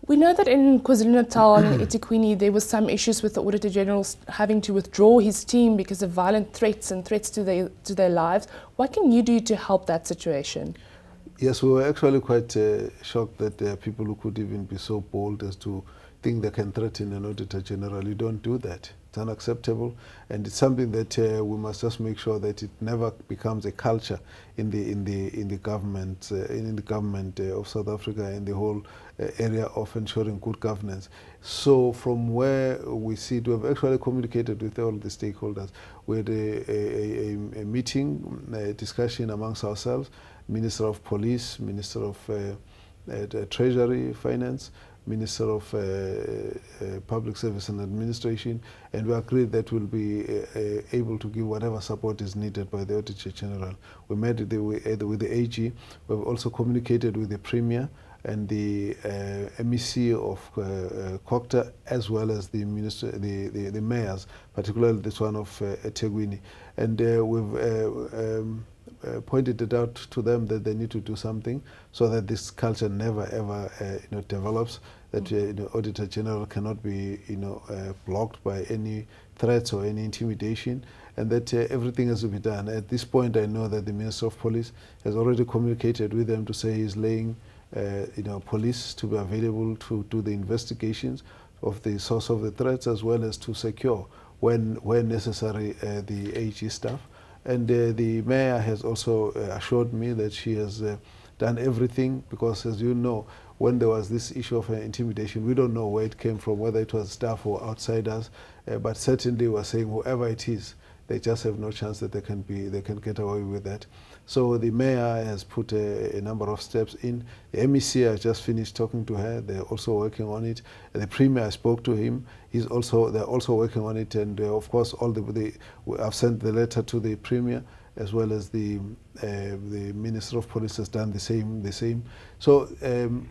We know that in KwaZulu-Natal and eThekwini there was some issues with the Auditor General having to withdraw his team because of violent threats and threats to their lives. What can you do to help that situation? Yes, we were actually quite shocked that there are people who could even be so bold as to think they can threaten an Auditor General. You don't do that. It's unacceptable, and it's something that we must just make sure that it never becomes a culture in the government of South Africa, in the whole area of ensuring good governance. So from where we sit, we have actually communicated with all the stakeholders. We had a meeting, a discussion amongst ourselves, Minister of Police, Minister of Treasury, Finance, Minister of Public Service and Administration, and we agreed that we'll be able to give whatever support is needed by the Auditor General. We met with the AG. We've also communicated with the Premier and the MEC of Kokta, as well as the mayors, particularly this one of eThekwini. And we've pointed it out to them that they need to do something so that this culture never ever develops, that Auditor General cannot be blocked by any threats or any intimidation, and that everything has to be done. At this point, I know that the Minister of Police has already communicated with them to say he's laying police to be available to do the investigations of the source of the threats, as well as to secure, when necessary, the AG staff. And the mayor has also assured me that she has done everything, because, as you know, when there was this issue of intimidation, we don't know where it came from, whether it was staff or outsiders, but certainly we're saying whoever it is, they just have no chance that they can get away with that. So the mayor has put a number of steps in. The MEC, I just finished talking to her. They're also working on it. The Premier, I spoke to him. They're also working on it. And of course, I've sent the letter to the Premier, as well as the Minister of Police has done the same. So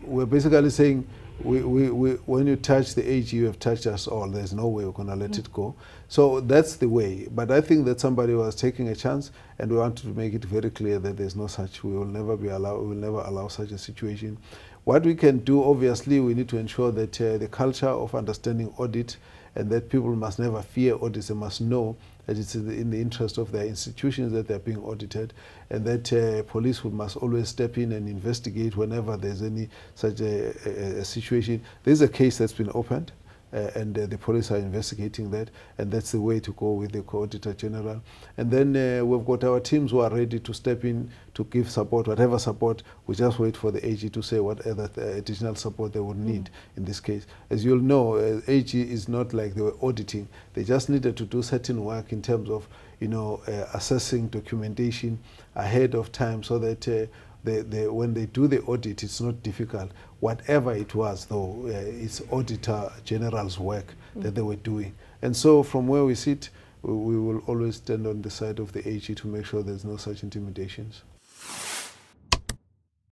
we're basically saying, when you touch the AG, you have touched us all. There's no way we're going to let it go. So that's the way. But I think that somebody was taking a chance, and we wanted to make it very clear that there's no such. We will never allow such a situation. What we can do, obviously, we need to ensure that the culture of understanding audit, and that people must never fear audits. They must know that it's in the interest of their institutions that they're being audited, and that police must always step in and investigate whenever there's any such a situation. There's a case that's been opened, and the police are investigating that, and that's the way to go with the Auditor General. And then we've got our teams who are ready to step in to give support, whatever support. We just wait for the AG to say what other additional support they would need in this case. As you'll know, AG is not like they were auditing. They just needed to do certain work in terms of assessing documentation ahead of time, so that when they do the audit, it's not difficult. Whatever it was, though, it's Auditor General's work that they were doing. And so from where we sit, we will always stand on the side of the AG to make sure there's no such intimidations.